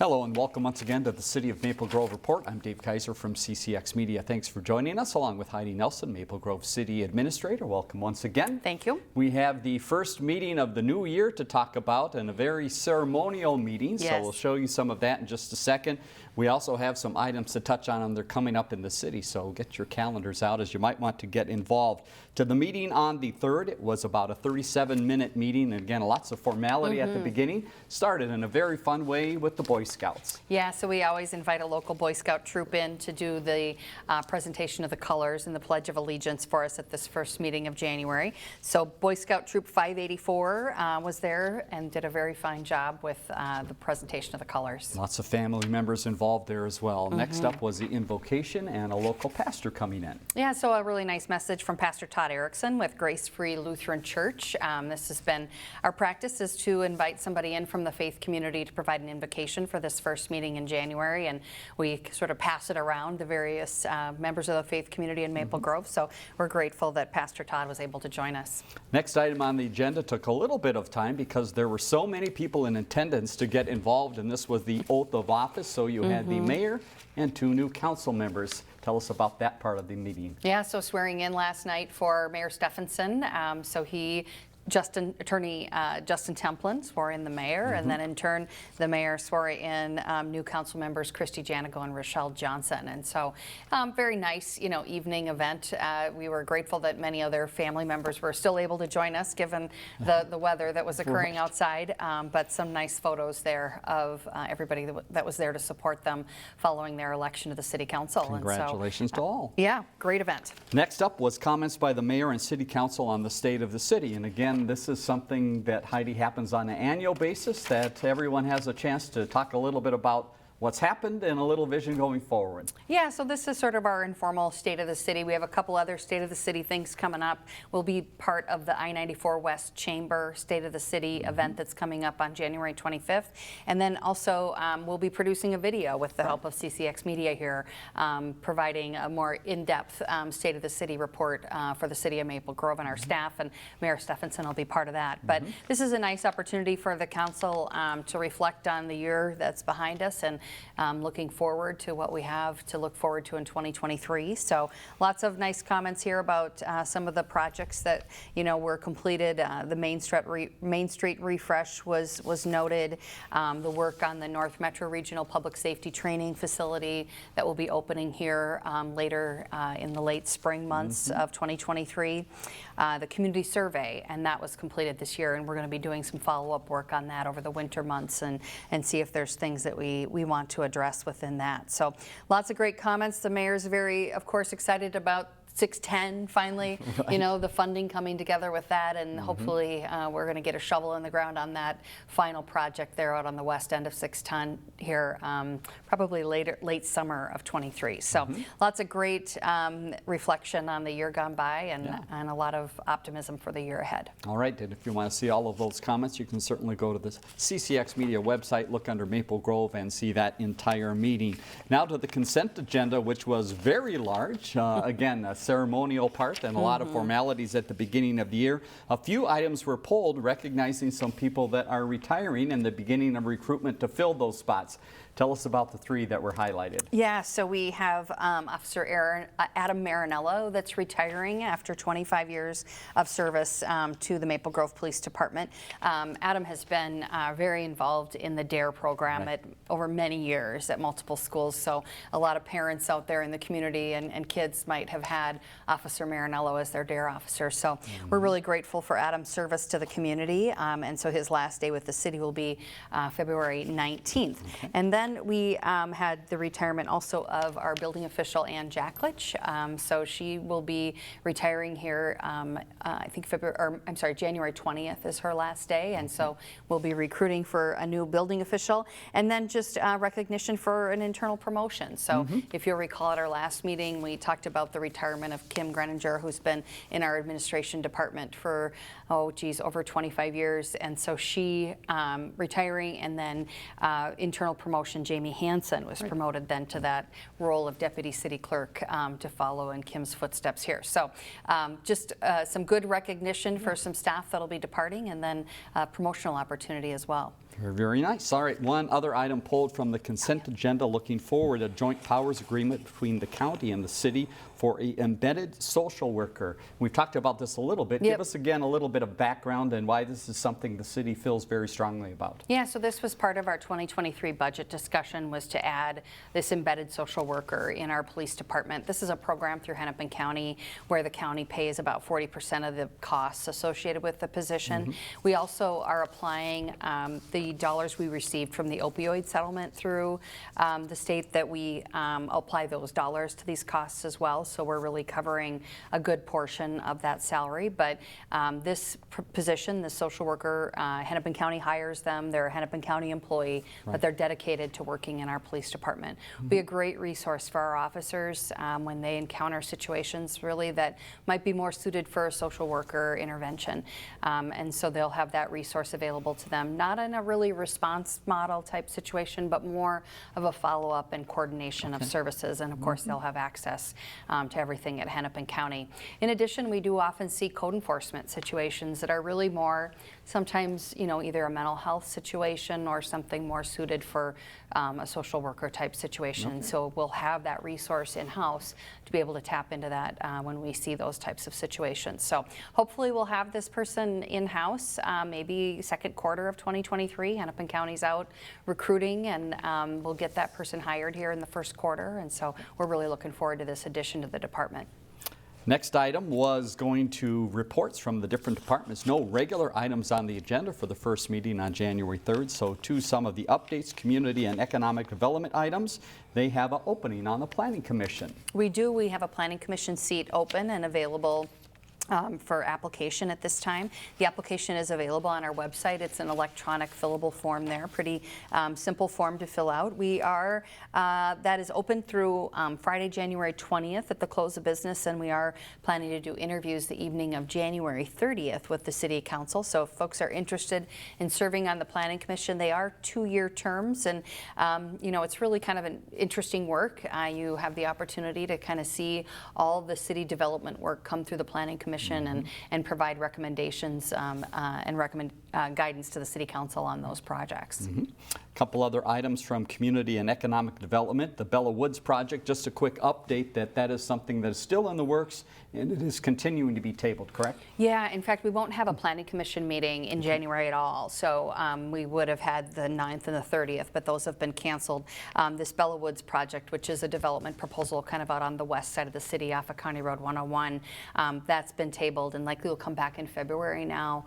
Hello and welcome once again to the City of Maple Grove Report. I'm Dave Kaiser from CCX Media. Thanks for joining us, along with Heidi Nelson, Maple Grove City Administrator. Welcome once again. Thank you. We have the first meeting of the new year to talk about, and a very ceremonial meeting, Yes. so we'll show you some of that in just a second. We also have some items to touch on, and they're coming up in the city, so get your calendars out as you might want to get involved. To the meeting on the 3rd, it was about a 37-minute meeting, and again, lots of formality at the beginning. Started in a very fun way with the Boy Scouts. Yeah, so we always invite a local Boy Scout troop in to do the presentation of the colors and the Pledge of Allegiance for us at this first meeting of January. So Boy Scout Troop 584 was there and did a very fine job with the presentation of the colors. Lots of family members involved there as well. Next up was the invocation and a local pastor coming in. Yeah, so a really nice message from Pastor Todd Erickson with Grace Free Lutheran Church. This has been our practice, is to invite somebody in from the faith community to provide an invocation for this first meeting in January, and we sort of pass it around the various members of the faith community in Maple Grove. So we're grateful that Pastor Todd was able to join us. Next item on the agenda took a little bit of time because there were so many people in attendance to get involved, and this was the oath of office. So you had the mayor and 2 new council members. Tell us about that part of the meeting. Yeah, so swearing in last night for Mayor Stephenson. Attorney Justin Templin swore in the mayor, and then in turn the mayor swore in new council members Christy Janigo and Rochelle Johnson. And so very nice, evening event. We were grateful that many other family members were still able to join us given the weather that was occurring outside, but some nice photos there of everybody that was there to support them following their election to the city council. Congratulations to all. Yeah, great event. Next up was comments by the mayor and city council on the state of the city. And again, this is something that, Heidi, happens on an annual basis, that everyone has a chance to talk a little bit about what's happened and a little vision going forward. Yeah, so this is sort of our informal State of the City. We have a couple other State of the City things coming up. We'll be part of the I-94 West Chamber State of the City event that's coming up on January 25th. And then also we'll be producing a video with the help of CCX Media here, providing a more in-depth State of the City report for the City of Maple Grove and our staff, and Mayor Stephenson will be part of that. But this is a nice opportunity for the council to reflect on the year that's behind us, and looking forward to what we have to look forward to in 2023. So lots of nice comments here about some of the projects that were completed. The Main Street refresh was noted. The work on the North Metro Regional Public Safety Training Facility that will be opening here later in the late spring months of 2023. The community survey, and that was completed this year, and we're going to be doing some follow-up work on that over the winter months and see if there's things that we want to address within that. So lots of great comments. The mayor's very, of course, excited about 610 finally, the funding coming together with that, and hopefully we're going to get a shovel in the ground on that final project there out on the west end of 610 here, probably late summer of 23. So lots of great reflection on the year gone by, and a lot of optimism for the year ahead. All right, and if you want to see all of those comments, you can certainly go to the CCX Media website, look under Maple Grove, and see that entire meeting. Now to the consent agenda, which was very large. Again, a ceremonial part and a lot of formalities at the beginning of the year. A few items were pulled, recognizing some people that are retiring and the beginning of recruitment to fill those spots. Tell us about the 3 that were highlighted. Yeah, so we have Officer Adam Marinello that's retiring after 25 years of service to the Maple Grove Police Department. Adam has been very involved in the DARE program over many years at multiple schools, so a lot of parents out there in the community and kids might have had Officer Marinello as their DARE officer. So we're really grateful for Adam's service to the community, and so his last day with the city will be February 19th. And then we had the retirement also of our building official, Ann Jacklich. So she will be retiring here, I think January 20th is her last day, and so we'll be recruiting for a new building official. And then just recognition for an internal promotion. So if you'll recall at our last meeting, we talked about the retirement of Kim Greninger, who's been in our administration department for, over 25 years. And so she retiring, and then internal promotion promotion, Jamie Hansen was promoted then to that role of Deputy City Clerk to follow in Kim's footsteps here. So just some good recognition for some staff that'll be departing, and then promotional opportunity as well. Very, very nice. All right, one other item pulled from the consent agenda, looking forward, a joint powers agreement between the county and the city for an embedded social worker. We've talked about this a little bit. Yep. Give us again a little bit of background and why this is something the city feels very strongly about. Yeah, so this was part of our 2023 budget discussion, was to add this embedded social worker in our police department. This is a program through Hennepin County where the county pays about 40% of the costs associated with the position. We also are applying the dollars we received from the opioid settlement through the state, that we apply those dollars to these costs as well. So we're really covering a good portion of that salary. But this position, the social worker, Hennepin County hires them. They're a Hennepin County employee, but they're dedicated to working in our police department. Be a great resource for our officers when they encounter situations really that might be more suited for a social worker intervention. And so they'll have that resource available to them, not in a really response model type situation, but more of a follow-up and coordination of services. And of course, they'll have access to everything at Hennepin County. In addition, we do often see code enforcement situations that are really more, sometimes, you know, either a mental health situation or something more suited for a social worker type situation. So we'll have that resource in-house to be able to tap into that when we see those types of situations. So hopefully we'll have this person in-house maybe second quarter of 2023. Hennepin County's out recruiting, and we'll get that person hired here in the first quarter. And so we're really looking forward to this addition to the department. Next item was going to reports from the different departments. No regular items on the agenda for the first meeting on January 3rd. So to some of the updates, community and economic development items, they have an opening on the Planning Commission. We do. We have a Planning Commission seat open and available for application at this time. The application is available on our website. It's an electronic fillable form there, pretty simple form to fill out. We are, that is open through Friday, January 20th at the close of business, and we are planning to do interviews the evening of January 30th with the City Council. So if folks are interested in serving on the Planning Commission, they are 2-year terms, and you know, it's really kind of an interesting work. You have the opportunity to kind of see all the city development work come through the Planning Commission and provide recommendations and guidance to the City Council on those projects. A couple other items from community and economic development. The Bella Woods project, just a quick update that is something that is still in the works and it is continuing to be tabled, correct? Yeah, in fact, we won't have a Planning Commission meeting in January at all. So we would have had the 9th and the 30th, but those have been canceled. This Bella Woods project, which is a development proposal kind of out on the west side of the city off of County Road 101, that's been tabled and likely will come back in February now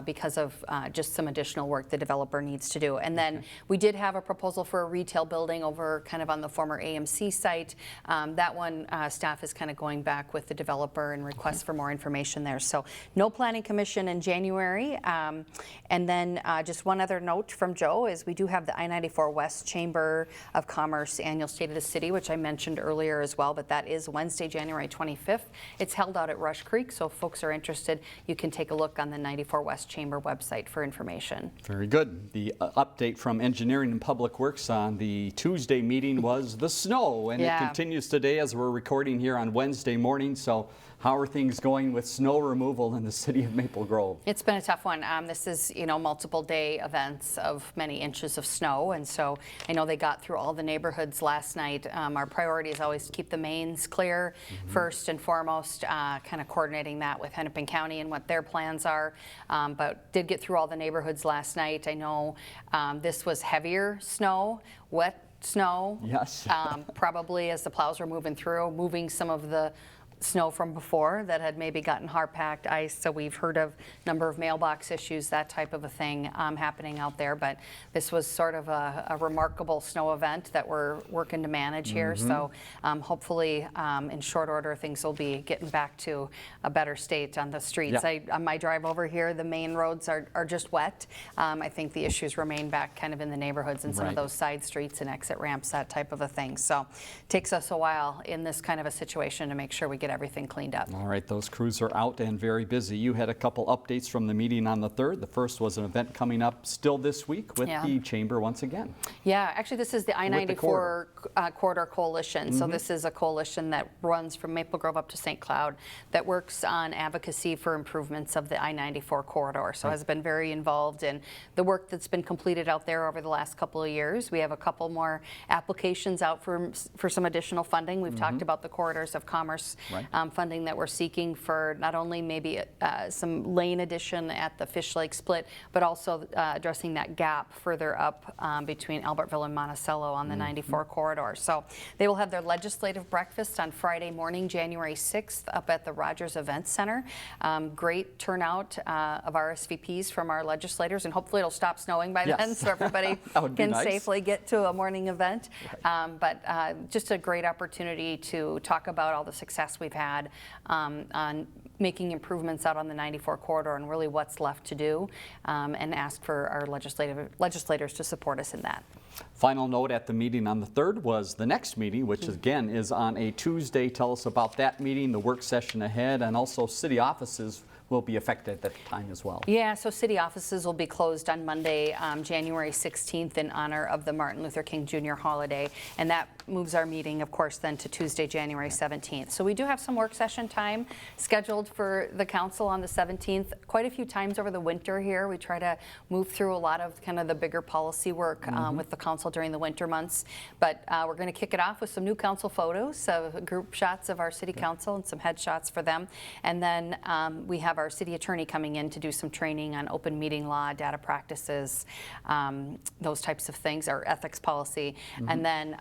because of just some additional work the developer needs to do. And then we did have a proposal for a retail building over kind of on the former AMC site. That one, staff is kind of going back with the developer and requests for more information there. So no Planning Commission in January. And then just one other note from Joe is we do have the I-94 West Chamber of Commerce Annual State of the City, which I mentioned earlier as well, but that is Wednesday, January 25th. It's held out at Rush Creek, so if folks are interested, you can take a look on the 94 West Chamber website for information. Very good. The update from Engineering and Public Works on the Tuesday meeting was the snow, and it continues today as we're recording here on Wednesday morning. So how are things going with snow removal in the city of Maple Grove? It's been a tough one. This is, you know, multiple day events of many inches of snow, and so I know they got through all the neighborhoods last night. Our priority is always to keep the mains clear first and foremost, kind of coordinating that with Hennepin County and what their plans are, but did get through all the neighborhoods last night. I know this was heavier snow, wet snow. Yes. Probably as the plows were moving through, moving some of the snow from before that had maybe gotten hard-packed ice. So we've heard of a number of mailbox issues, that type of a thing happening out there. But this was sort of a remarkable snow event that we're working to manage here. So hopefully in short order, things will be getting back to a better state on the streets. On my drive over here, the main roads are just wet. I think the issues remain back kind of in the neighborhoods and some of those side streets and exit ramps, that type of a thing. So it takes us a while in this kind of a situation to make sure we get everything cleaned up. All right, those crews are out and very busy. You had a couple updates from the meeting on the 3rd. The first was an event coming up still this week with the Chamber once again. Yeah, actually this is the I-94 Corridor Coalition. So this is a coalition that runs from Maple Grove up to St. Cloud that works on advocacy for improvements of the I-94 corridor. So has been very involved in the work that's been completed out there over the last couple of years. We have a couple more applications out for some additional funding. We've talked about the Corridors of Commerce funding that we're seeking for not only maybe some lane addition at the Fish Lake split, but also addressing that gap further up between Albertville and Monticello on the 94 corridor. So they will have their legislative breakfast on Friday morning, January 6th, up at the Rogers Event Center. Great turnout of RSVPs from our legislators, and hopefully it'll stop snowing by then so everybody can safely get to a morning event. But just a great opportunity to talk about all the success we've had on making improvements out on the 94 corridor and really what's left to do, and ask for our legislators to support us in that. Final note at the meeting on the 3rd was the next meeting, which again is on a Tuesday. Tell us about that meeting, the work session ahead, and also city offices will be affected at that time as well. Yeah, so city offices will be closed on Monday, January 16th in honor of the Martin Luther King Jr. holiday, and that moves our meeting, of course, then to Tuesday, January 17th. So we do have some work session time scheduled for the council on the 17th. Quite a few times over the winter here, we try to move through a lot of kind of the bigger policy work with the council during the winter months. But we're going to kick it off with some new council photos, group shots of our city council and some headshots for them. And then we have our city attorney coming in to do some training on open meeting law, data practices, those types of things, our ethics policy. And then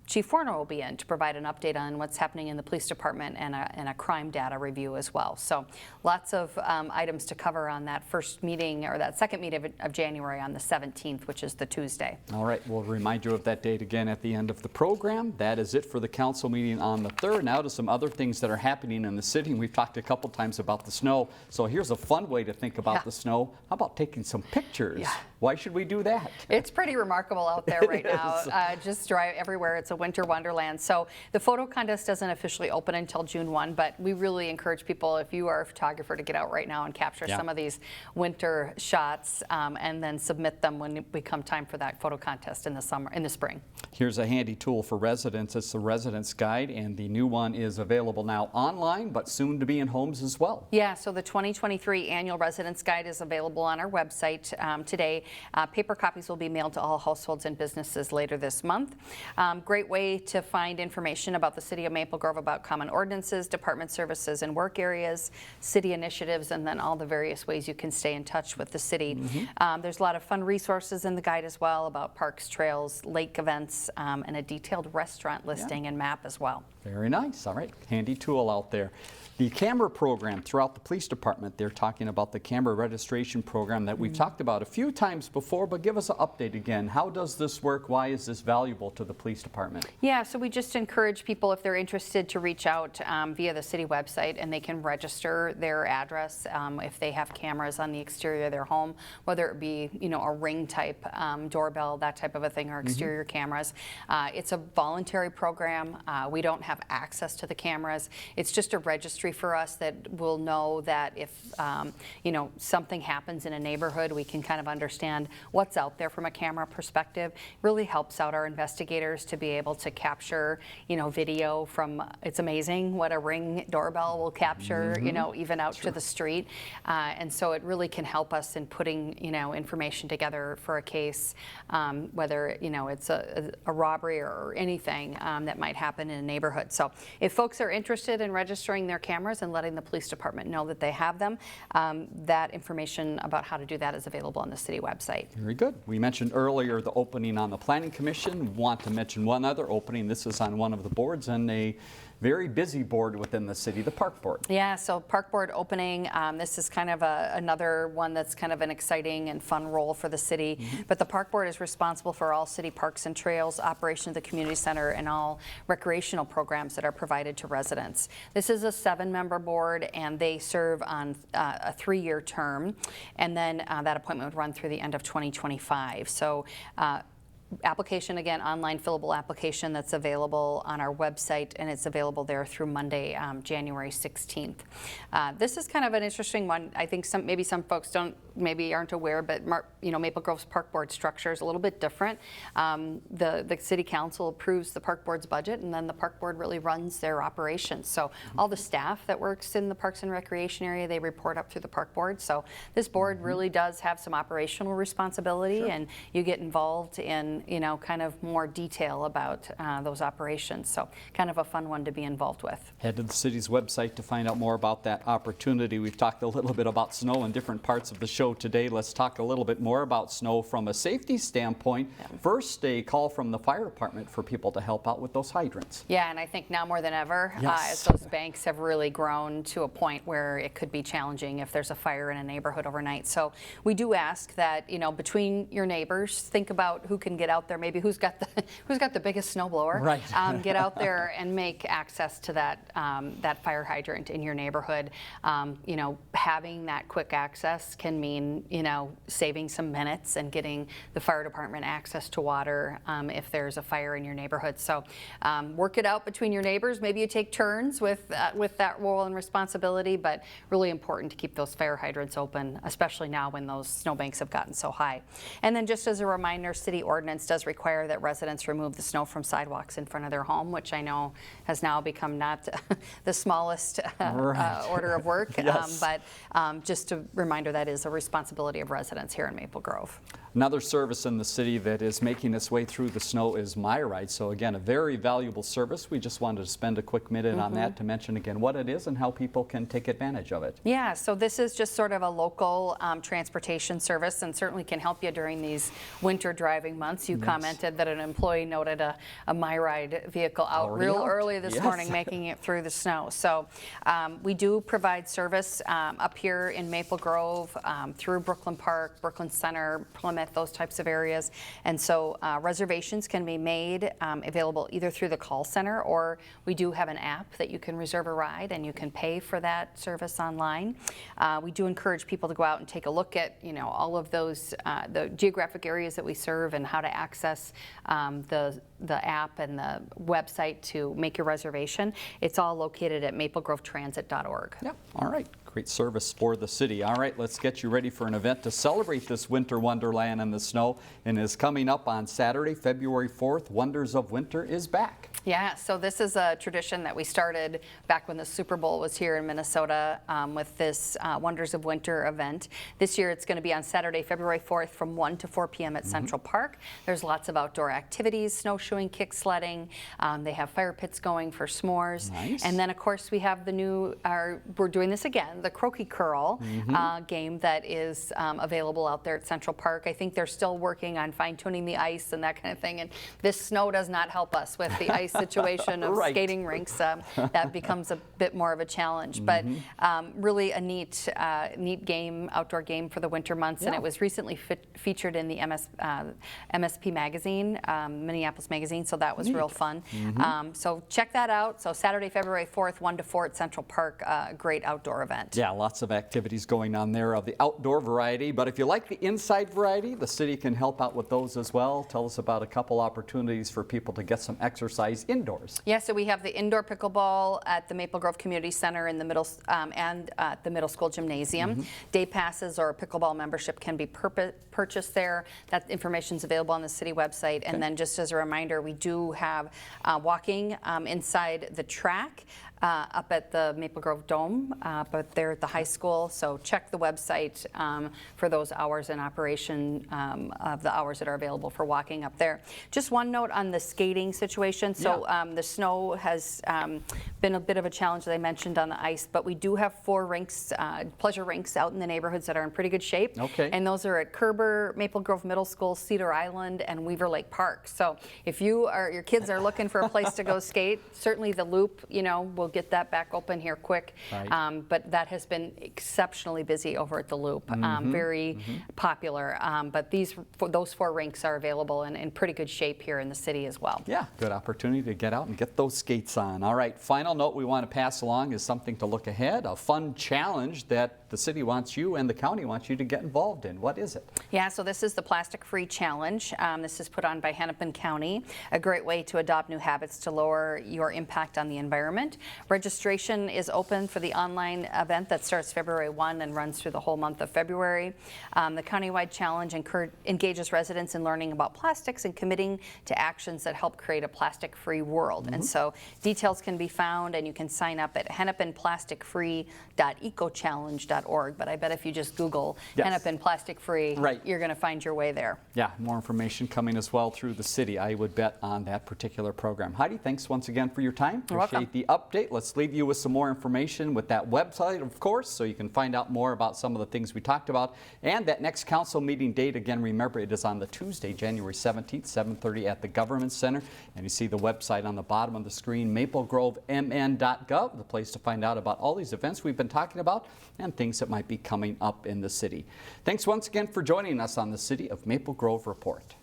Chief Warner will be in to provide an update on what's happening in the police department and a crime data review as well. So lots of items to cover on that first meeting, or that second meeting of January on the 17th, which is the Tuesday. All right, we'll remind you of that date again at the end of the program. That is it for the council meeting on the 3rd. Now to some other things that are happening in the city. We've talked a couple times about the snow. So here's a fun way to think about the snow. How about taking some pictures? Why should we do that? It's pretty remarkable out there right now. Just drive everywhere. It's a winter wonderland. So the photo contest doesn't officially open until June 1, but we really encourage people, if you are a photographer, to get out right now and capture some of these winter shots, and then submit them when we come time for that photo contest in the spring. Here's a handy tool for residents. It's the Residents Guide, and the new one is available now online, but soon to be in homes as well. Yeah, so the 2023 Annual Residents Guide is available on our website today. Paper copies will be mailed to all households and businesses later this month. Great way to find information about the City of Maple Grove, about common ordinances, department services and work areas, city initiatives, and then all the various ways you can stay in touch with the city. There's a lot of fun resources in the guide as well about parks, trails, lake events, and a detailed restaurant listing and map as well. Very nice. All right, handy tool out there. The camera program throughout the police department, they're talking about the camera registration program that we've talked about a few times before, but give us an update again. How does this work? Why is this valuable to the police department? Yeah, so we just encourage people, if they're interested, to reach out via the city website, and they can register their address if they have cameras on the exterior of their home, whether it be, you know, a ring type doorbell, that type of a thing, or exterior cameras. It's a voluntary program. We don't have access to the cameras. It's just a registry for us that will know that if you know, something happens in a neighborhood, we can kind of understand what's out there from a camera perspective. Really helps out our investigators to be able to capture, you know, video from. It's amazing what a Ring doorbell will capture, you know, even out to the street, and so it really can help us in putting, you know, information together for a case, whether, you know, it's a robbery or anything that might happen in a neighborhood. So if folks are interested in registering their cameras and letting the police department know that they have them, that information about how to do that is available on the city website. Very good. We mentioned earlier the opening on the Planning Commission. Want to mention one other opening. This is on one of the boards, and a very busy board within the city, the Park Board. Yeah, so Park Board opening, this is kind of another one that's kind of an exciting and fun role for the city. But the Park Board is responsible for all city parks and trails, operation of the community center, and all recreational programs that are provided to residents. This is a 7-member board, and they serve on a 3-year term, and then that appointment would run through the end of 2025. So application, again, online fillable application that's available on our website, and it's available there through Monday, January 16th. This is kind of an interesting one. I think maybe some folks aren't aware, but Maple Grove's park board structure is a little bit different. The city council approves the park board's budget, and then the park board really runs their operations. So all the staff that works in the Parks and Recreation area, they report up through the park board. So this board really does have some operational responsibility, and you get involved in kind of more detail about those operations. So kind of a fun one to be involved with. Head to the city's website to find out more about that opportunity. We've talked a little bit about snow in different parts of the show today. Let's talk a little bit more about snow from a safety standpoint. First, a call from the fire department for people to help out with those hydrants. Yeah, and I think now more than ever, as those banks have really grown to a point where it could be challenging if there's a fire in a neighborhood overnight. So we do ask that, between your neighbors, think about who can get out there, maybe who's got the biggest snowblower. Right. Get out there and make access to that fire hydrant in your neighborhood. Having that quick access can mean, saving some minutes and getting the fire department access to water if there's a fire in your neighborhood. So work it out between your neighbors. Maybe you take turns with that role and responsibility, but really important to keep those fire hydrants open, especially now when those snowbanks have gotten so high. And then just as a reminder, city ordinance does require that residents remove the snow from sidewalks in front of their home, which I know has now become not the smallest order of work. Yes. But just a reminder, that is a responsibility of residents here in Maple Grove. Another service in the city that is making its way through the snow is MyRide. So again, a very valuable service. We just wanted to spend a quick minute on that to mention again what it is and how people can take advantage of it. Yeah, so this is just sort of a local transportation service, and certainly can help you during these winter driving months. You commented that an employee noted a MyRide vehicle out real early this morning, making it through the snow. So we do provide service up here in Maple Grove, through Brooklyn Park, Brooklyn Center, Plymouth, those types of areas. And so reservations can be made available either through the call center, or we do have an app that you can reserve a ride and you can pay for that service online. We do encourage people to go out and take a look at all of those the geographic areas that we serve and how to access the app and the website to make your reservation. It's all located at maplegrovetransit.org. Yep. All right. Great service for the city. All right, let's get you ready for an event to celebrate this winter wonderland in the snow, and is coming up on Saturday, February 4th. Wonders of Winter is back. Yeah, so this is a tradition that we started back when the Super Bowl was here in Minnesota with this Wonders of Winter event. This year it's going to be on Saturday, February 4th from 1 to 4 p.m. at Central Park. There's lots of outdoor activities, snowshoeing, kick sledding. They have fire pits going for s'mores. Nice. And then of course we have we're doing this again, the Croaky Curl game that is available out there at Central Park. I think they're still working on fine-tuning the ice and that kind of thing, and this snow does not help us with the ice situation of skating rinks. That becomes a bit more of a challenge, but really a neat game, outdoor game for the winter months, and it was recently featured in the MSP magazine, Minneapolis magazine, so that was real fun. So check that out. So Saturday, February 4th, 1 to 4 at Central Park, great outdoor event. Yeah, lots of activities going on there of the outdoor variety, but if you like the inside variety, the city can help out with those as well. Tell us about a couple opportunities for people to get some exercise indoors. Yeah, so we have the indoor pickleball at the Maple Grove Community Center in the middle and at the middle school gymnasium. Day passes or a pickleball membership can be purchased there. That information is available on the city website. And then just as a reminder, we do have walking inside the track up at the Maple Grove Dome, but they're at the high school. So check the website for those hours in operation of the hours that are available for walking up there. Just one note on the skating situation. So the snow has been a bit of a challenge, as I mentioned, on the ice, but we do have 4 rinks, pleasure rinks out in the neighborhoods that are in pretty good shape. Okay. And those are at Kerber, Maple Grove Middle School, Cedar Island, and Weaver Lake Park. So if your kids are looking for a place to go skate, certainly the Loop, will get that back open here quick. Right. But that has been exceptionally busy over at the Loop, very popular. But those 4 rinks are available and in pretty good shape here in the city as well. Yeah, good opportunity to get out and get those skates on. All right, final note we want to pass along is something to look ahead, a fun challenge that that the city wants you and the county wants you to get involved in. What is it? Yeah, so this is the Plastic Free Challenge. This is put on by Hennepin County, a great way to adopt new habits to lower your impact on the environment. Registration is open for the online event that starts February 1 and runs through the whole month of February. The countywide challenge engages residents in learning about plastics and committing to actions that help create a plastic-free world. And so details can be found, and you can sign up at hennepinplasticfree.ecochallenge.org. But I bet if you just Google Hennepin Plastic Free, Right. you're going to find your way there. Yeah, more information coming as well through the city, I would bet, on that particular program. Heidi, thanks once again for your time. You're welcome. Appreciate the update. Let's leave you with some more information with that website, of course, so you can find out more about some of the things we talked about. And that next council meeting date, again, remember, it is on the Tuesday, January 17th, 7:30 at the Government Center. And you see the website on the bottom of the screen, maplegrovemn.gov, the place to find out about all these events we've been talking about and things that might be coming up in the city. Thanks once again for joining us on the City of Maple Grove Report.